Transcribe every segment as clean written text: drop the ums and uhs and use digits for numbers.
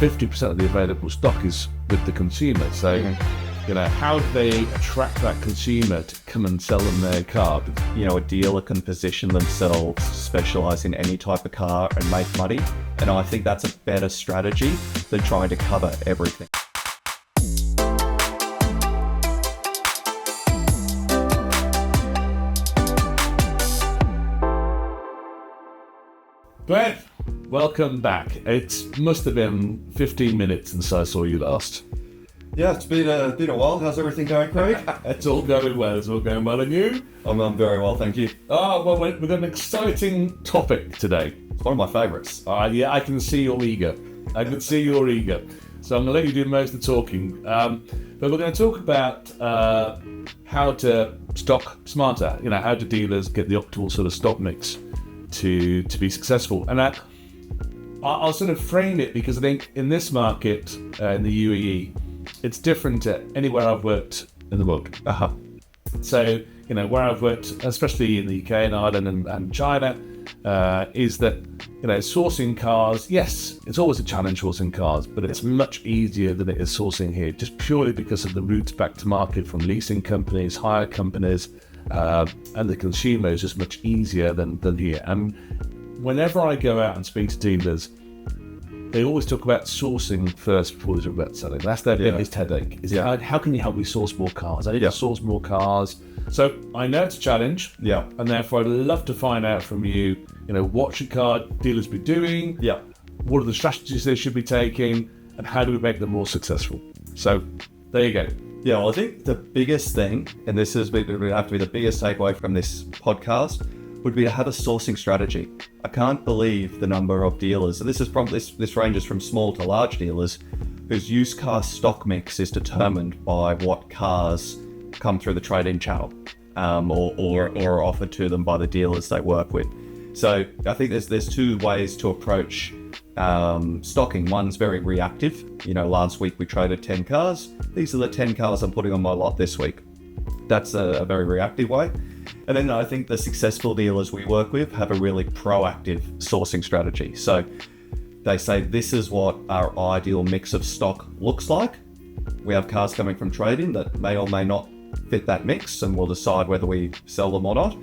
50% of the available stock is with the consumer. So, how do they attract that consumer to come and sell them their car? A dealer can position themselves, specialize in any type of car and make money. And I think that's a better strategy than trying to cover everything. Brett, welcome back. It must have been 15 minutes since I saw you last. Yeah, it's been a while. How's everything going, Craig? It's all going well. It's all going well. And you? I'm very well, thank you. Oh, well, we've got an exciting topic today. It's one of my favourites. Yeah, I can see you're eager. So I'm going to let you do most of the talking. But we're going to talk about how to stock smarter. How do dealers get the optimal sort of stock mix to be successful. And I'll sort of frame it because I think in this market, in the UAE, it's different to anywhere I've worked in the world. So, where I've worked, especially in the UK and Ireland and China, is that, sourcing cars, yes, it's always a challenge sourcing cars, but it's much easier than it is sourcing here, just purely because of the routes back to market from leasing companies, hire companies, and the consumer is just much easier than here. And whenever I go out and speak to dealers, they always talk about sourcing first before they talk about selling. That's their biggest headache. How can you help me source more cars? I need to source more cars. So I know it's a challenge. Yeah. And therefore I'd love to find out from you, what should car dealers be doing? Yeah. What are the strategies they should be taking? And how do we make them more successful? So there you go. Yeah, well, I think the biggest thing, and this would have to be the biggest takeaway from this podcast, would be to have a sourcing strategy. I can't believe the number of dealers, and this ranges from small to large dealers, whose used car stock mix is determined by what cars come through the trade-in channel, or are offered to them by the dealers they work with. So I think there's two ways to approach stocking. One's very reactive. Last week we traded 10 cars. These are the 10 cars I'm putting on my lot this week. That's a very reactive way. And then I think the successful dealers we work with have a really proactive sourcing strategy. So they say, this is what our ideal mix of stock looks like. We have cars coming from trade-in that may or may not fit that mix, and we'll decide whether we sell them or not.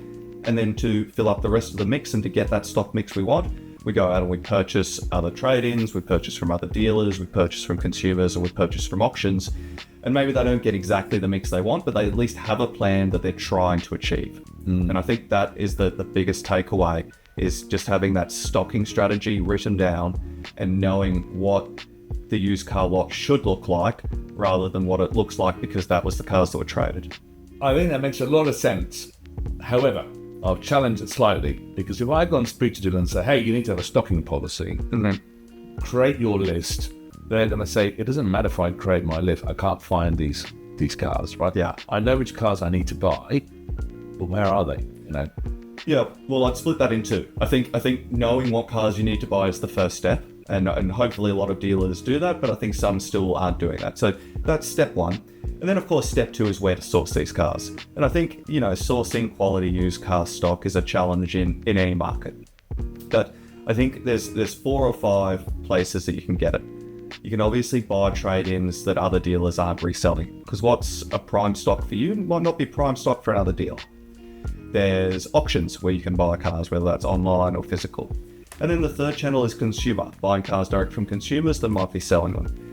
And then to fill up the rest of the mix and to get that stock mix we want, we go out and we purchase other trade-ins, we purchase from other dealers, we purchase from consumers, or we purchase from auctions. And maybe they don't get exactly the mix they want, but they at least have a plan that they're trying to achieve. And I think that is the biggest takeaway, is just having that stocking strategy written down and knowing what the used car lot should look like rather than what it looks like because that was the cars that were traded. I think that makes a lot of sense. However, I'll challenge it slightly, because if I go and speak to them and say, hey, you need to have a stocking policy, and then create your list, they're going to say, it doesn't matter if I create my list, I can't find these cars, right? Yeah. I know which cars I need to buy, but where are they? Yeah, well, I'd split that in two. I think knowing what cars you need to buy is the first step, and hopefully a lot of dealers do that, but I think some still aren't doing that. So that's step one. And then, of course, step two is where to source these cars. And I think, sourcing quality used car stock is a challenge in any market. But I think there's 4 or 5 places that you can get it. You can obviously buy trade-ins that other dealers aren't reselling, because what's a prime stock for you might not be prime stock for another dealer. There's auctions where you can buy cars, whether that's online or physical. And then the third channel is consumer, buying cars direct from consumers that might be selling them.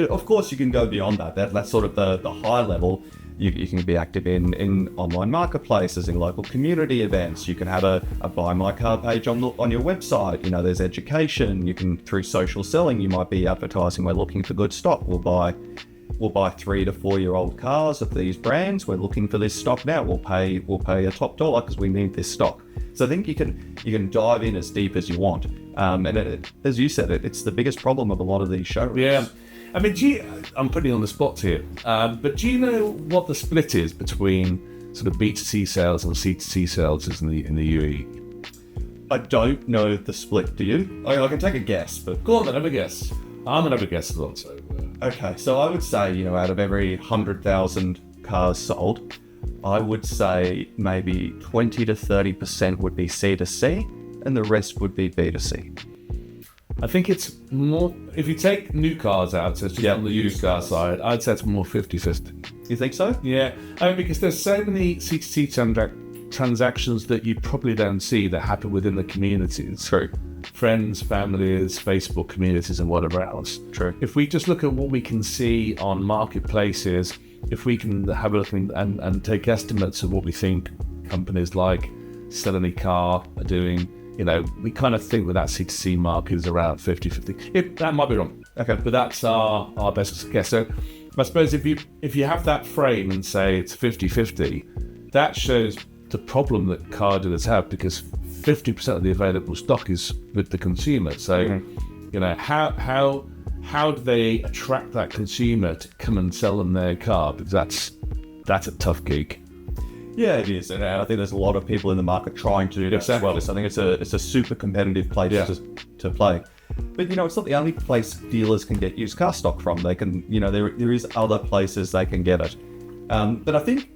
Of course, you can go beyond that. That's sort of the high level. You can be active in online marketplaces, in local community events. You can have a buy my car page on your website. There's education. You can, through social selling, you might be advertising, we're looking for good stock. We'll buy 3 to 4 year old cars of these brands. We're looking for this stock now. We'll pay a top dollar because we need this stock. So I think you can dive in as deep as you want. And as you said, it's the biggest problem of a lot of these showrooms. Yeah. I mean, I'm putting you on the spot here, but do you know what the split is between sort of B2C sales and C2C sales is in the UAE? I don't know the split. Do you? I can take a guess, but go on then, have a guess. I'm gonna have a guess as well. So okay, so I would say out of every 100,000 cars sold, I would say maybe 20 to 30% would be C2C, and the rest would be B2C. I think it's more, if you take new cars out, so it's just on the used car side, I'd say it's more 50-50. You think so? Yeah, I mean, because there's so many C2C transactions that you probably don't see that happen within the communities. True. Friends, families, Facebook communities, and whatever else. True. If we just look at what we can see on marketplaces, if we can have a look and take estimates of what we think companies like Sell Any Car are doing, we kind of think that C2C market is around 50-50. That might be wrong. Okay. But that's our best guess. So I suppose if you have that frame and say it's 50-50, that shows the problem that car dealers have, because 50% of the available stock is with the consumer. So, how do they attract that consumer to come and sell them their car? Because that's a tough gig. Yeah, it is, and I think there's a lot of people in the market trying to do that as well. So I think it's a super competitive place to play. But it's not the only place dealers can get used car stock from. They can, there is other places they can get it. But I think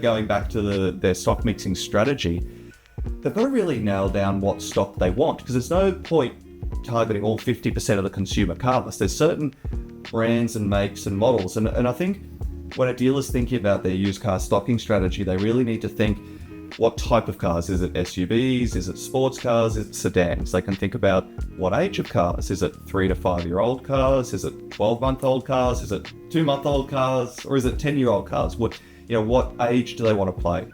going back to their stock mixing strategy, they've got to really nail down what stock they want, because there's no point targeting all 50% of the consumer car list. There's certain brands and makes and models, and I think when a dealer's thinking about their used car stocking strategy, they really need to think, what type of cars? Is it SUVs? Is it sports cars? Is it sedans? They can think about what age of cars. Is it 3 to 5 year old cars? Is it 12-month-old cars? Is it 2-month-old cars? Or is it 10-year-old cars? What age do they want to play?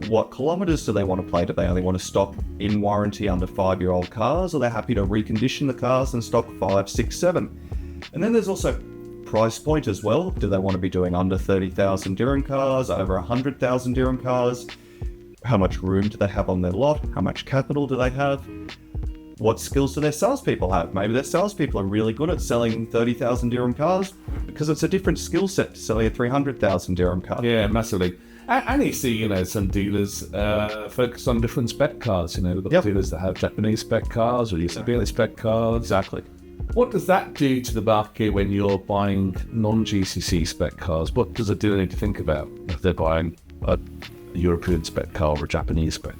What kilometers do they want to play? Do they only want to stock in warranty under 5-year-old cars? Or they're happy to recondition the cars and stock 5, 6, 7? And then there's also price point as well. Do they want to be doing under 30,000 dirham cars, over 100,000 dirham cars? How much room do they have on their lot? How much capital do they have? What skills do their salespeople have? Maybe their salespeople are really good at selling 30,000 dirham cars, because it's a different skill set to selling a 300,000 dirham car. Yeah, massively. And you see, some dealers focus on different spec cars. We've got dealers that have Japanese spec cars or European spec cars. Exactly. What does that do to the market when you're buying non-GCC spec cars? What does a dealer need to think about if they're buying a European spec car or a Japanese spec?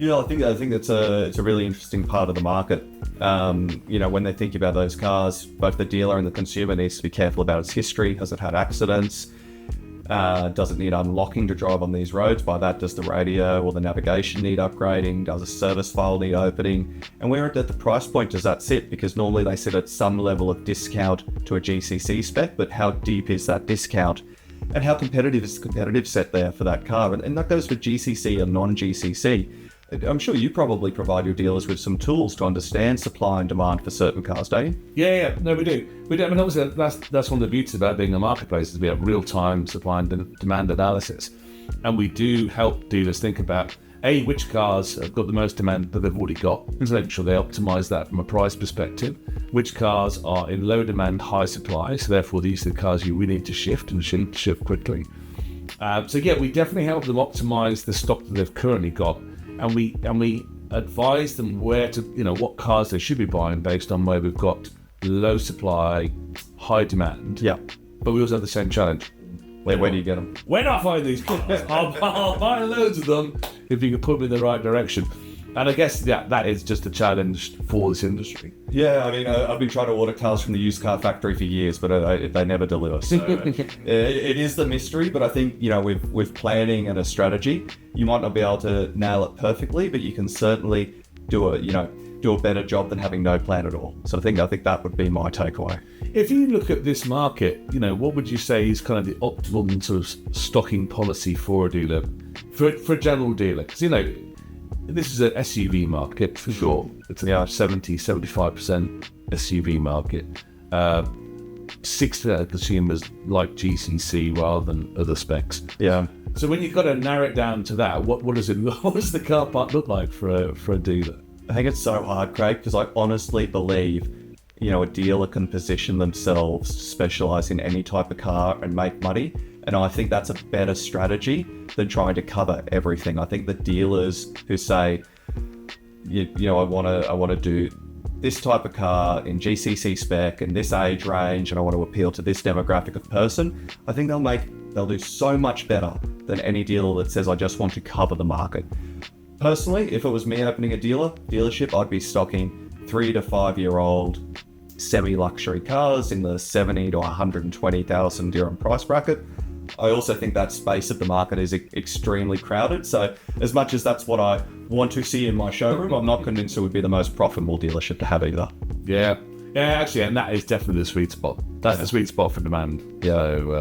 I think that's it's a really interesting part of the market. When they think about those cars, both the dealer and the consumer needs to be careful about its history. Has it had accidents? Does it need unlocking to drive on these roads? By that, does the radio or the navigation need upgrading? Does a service file need opening? And where at the price point does that sit? Because normally they sit at some level of discount to a GCC spec, but how deep is that discount? And how competitive is the competitive set there for that car? And that goes for GCC and non-GCC. I'm sure you probably provide your dealers with some tools to understand supply and demand for certain cars, don't you? Yeah. No, we do. I mean, obviously, that's one of the beauties about being a marketplace, is we have real-time supply and demand analysis. And we do help dealers think about, A, which cars have got the most demand that they've already got, and so make sure they optimize that from a price perspective. Which cars are in low demand, high supply, so therefore these are the cars you really need to shift and shift quickly. We definitely help them optimize the stock that they've currently got. And we advise them where to, what cars they should be buying based on where we've got low supply, high demand. Yeah. But we also have the same challenge. Where do you get them? Where do I find these cars? I'll buy loads of them if you can put me in the right direction. And I guess that is just a challenge for this industry. Yeah, I mean, I've been trying to order cars from the used car factory for years, but they never deliver. So it is the mystery, but I think, with planning and a strategy, you might not be able to nail it perfectly, but you can certainly do a better job than having no plan at all. So I think that would be my takeaway. If you look at this market, what would you say is kind of the optimal sort of stocking policy for a dealer, for a general dealer? Because, this is an SUV market for sure. It's a 70-75% SUV market. 60% of consumers like GCC rather than other specs. Yeah. So when you've got to narrow it down to that, what does the car park look like for a dealer? I think it's so hard, Craig, because I honestly believe, a dealer can position themselves to specialize in any type of car and make money. And I think that's a better strategy than trying to cover everything. I think the dealers who say, I want to do this type of car in GCC spec and this age range, and I want to appeal to this demographic of person, I think they'll do so much better than any dealer that says, I just want to cover the market. Personally, if it was me opening a dealership, I'd be stocking 3 to 5 year old semi-luxury cars in the 70 to 120,000 dirham price bracket. I also think that space of the market is extremely crowded. So as much as that's what I want to see in my showroom, I'm not convinced it would be the most profitable dealership to have either. Yeah, actually, and that is definitely the sweet spot. That's the sweet spot for demand. Yeah. So,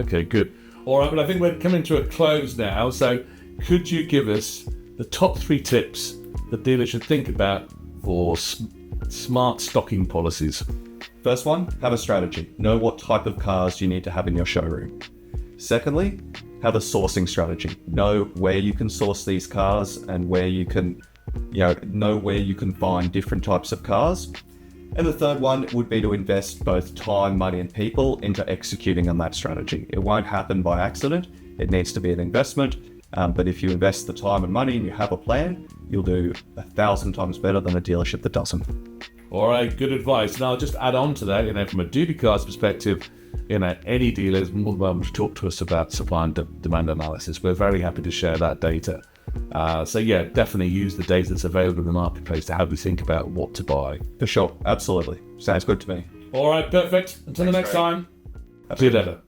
okay, good. All right, but I think we're coming to a close now. So could you give us the top 3 tips that dealers should think about for smart stocking policies? First one, have a strategy. Know what type of cars you need to have in your showroom. Secondly, have a sourcing strategy. Know where you can source these cars and where you can, know where you can find different types of cars. And the third one would be to invest both time, money, and people into executing on that strategy. It won't happen by accident. It needs to be an investment. But if you invest the time and money and you have a plan, you'll do 1,000 times better than a dealership that doesn't. All right, good advice. And I'll just add on to that, from a duty cars perspective, any dealer is more than welcome to talk to us about supply and demand analysis. We're very happy to share that data. Definitely use the data that's available in the marketplace to help you think about what to buy. For sure, absolutely. Sounds good to me. All right, perfect. Until the next time, see you later.